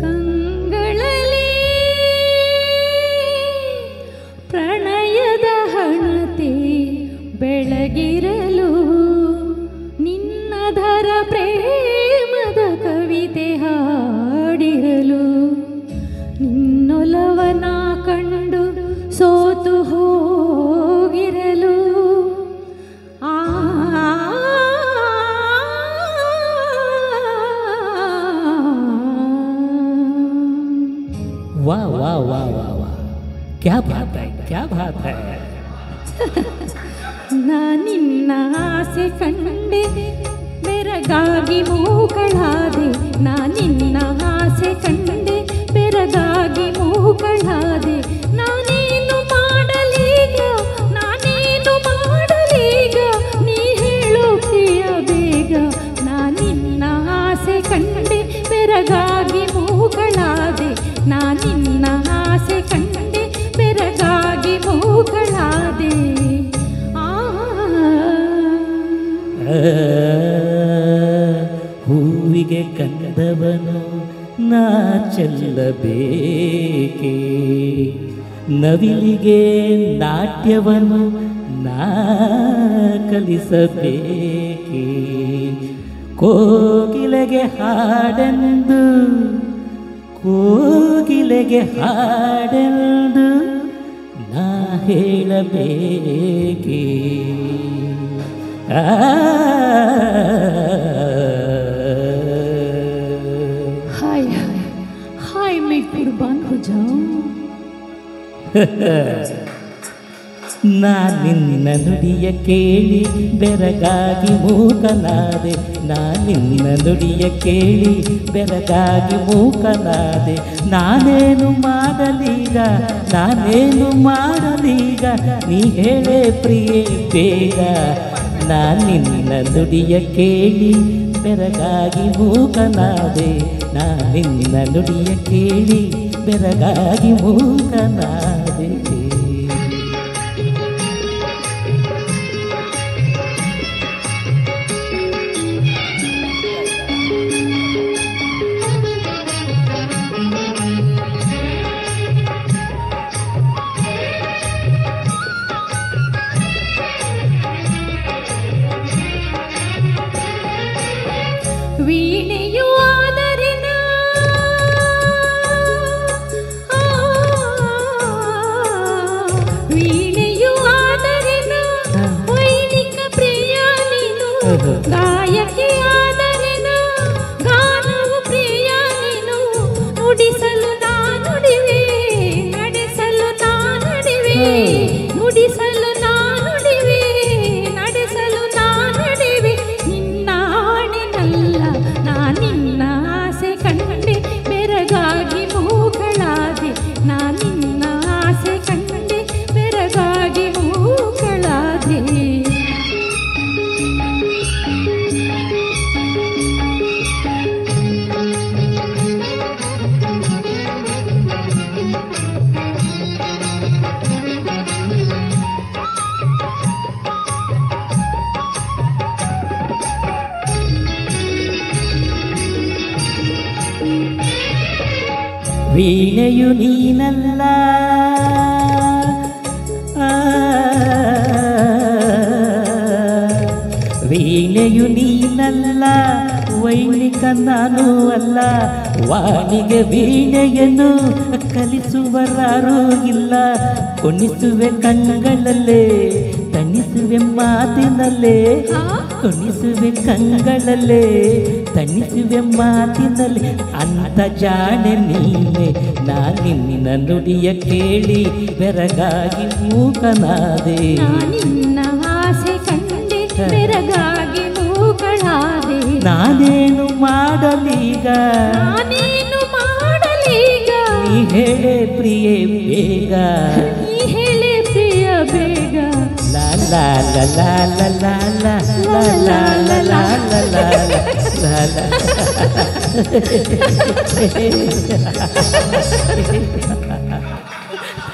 ಕಂಗಳಲ್ಲಿ ಪ್ರಣಯದ ಹಣತೆ ಬೆಳಗಿರಲು ನಿನ್ನಧರ ಪ್ರೇಮದ ಕವಿತೆ ಹಾಡಿರಲು ನಿನ್ನೊಲವನ ಕಂಡು ಸೋತು ಹೋಗಿರಲು वाह वाह वाह वाह वाह क्या बात है क्या बात है ನಿನ್ನ ಆಸೆ ಕಂಡೆ ಬೆರಗಾಗಿ ಮೂಗಳಾದೆ ನಿನ್ನ ಆಸೆ ಕಂಡೆ ಬೆರಗಾಗಿ ಮೂಗಳಾದೆ ನಾನೇನು ಮಾಡಲೀಗ ನೀ ಹೇಳು ಪ್ರಿಯ ಬೇಗ ನಿನ್ನ ಆಸೆ ಕಂಡೆ ಬೆರಗಾಗಿ ಮೂಗಳಾದೆ ನಿನ್ನ ಆಸೆ ಕಂಡೆ ಬೆರಗಾಗಿ ಮೂಗಳಾದೆ ಹೂವಿಗೆ ಕಂದವನು ನಾ ಚೆಲ್ಲಬೇಕೆ ನವಿಲಿಗೆ ನಾಟ್ಯವನ್ನು ನಾ ಕಲಿಸಬೇಕೆ ಕೋಗಿಲೆಗೆ ಹಾಡೆಂದು ನಾ ಹೇಳಬೇಕೆ हाय मैं कुर्बान हो जाऊं ನಾ ನಿನ್ನ ನುಡಿಯ ಕೇಳಿ ಬೆರಗಾಗಿ ಮೂಕನಾದೆ ನಿನ್ನ ನುಡಿಯ ಕೇಳಿ ಬೆರಗಾಗಿ ಮೂಕನಾದೆ ನಾನೇನು ಮಾಡಲೀಗ ನೀ ಹೇಳೇ ಪ್ರಿಯೇ ಬೇಗ ನಿನ್ನ ನುಡಿಯ ಕೇಳಿ ಬೆರಗಾಗಿ ಮೂಕನಾದೆ ನಿನ್ನ ನುಡಿಯ ಕೇಳಿ ಬೆರಗಾಗಿ ಮೂಕನಾದೆ ವೀಣೆಯು ಆದರಿನ ವೈಣಿಕ ಪ್ರಿಯ ನೀನು ಗಾಯಕಿ ಆದರಿನ ಗಾನವು ಪ್ರಿಯ ನೀನು ನುಡಿಸಲು ನಾ ನುಡಿವೆ ನಡೆಸಲು ನಾ ನಡೆವೆ ನುಡಿಸಲು ನಾ ನುಡಿವೆ ನಡೆಸಲು ನಾ ನಡೆವೆ ನಿನ್ನ ಆಣಿನಲ್ಲ ನಿನ್ನ ಆಸೆ ಕಂಡೆ ಬೆರಗಾಗಿ ಮೂಗಳಾದೆ ನಿನ್ನ ಆಸೆ ಕಂಡೆ ಬೆರಗಾಗಿ ಮೂಗಳಾದೆ ವೀಣೆಯು ನೀನಲ್ಲ ವೀಣೆಯು ನೀನಲ್ಲ ವೈಣಿಕ ನಾನು ಅಲ್ಲ ವಾಣಿಗೆ ವೀಣೆಯನ್ನು ಕಲಿಸುವರಾರೂ ಇಲ್ಲ ಕೊನಿಸುವೆ ಕಣ್ಣುಗಳಲ್ಲೇ ತಣಿಸುವೆ ಮಾತಿನಲ್ಲೇ ಕೊನಿಸುವೆ ಕಂಗಳಲ್ಲೇ ತಣಿಸುವೆ ಮಾತಿನಲ್ಲೇ ಅಂತ ಜಾಣೆ ನೀನೆ ನಿನ್ನ ನುಡಿಯ ಕೇಳಿ ಬೆರಗಾಗಿ ಮೂಕನಾದೆ ನಿನ್ನ ಆಸೆ ಕಂಡೆ ಬೆರಗಾಗಿ ಮೂಗಳಾದೆ ನಾನೇನು ಮಾಡಲೀಗ ನೀ ಹೇಳೆ ಪ್ರಿಯೇ ಬೇಗ ನೀ ಹೇಳೆ ಪ್ರಿಯ ಬೇಗ ಲಾ ಲಾ ಲಾ ಲಾ ಲಾ ಲಾ ಲಾ ಲಾ ಲಾ ಲಾ ಲಾ ಲಾ ಲಾ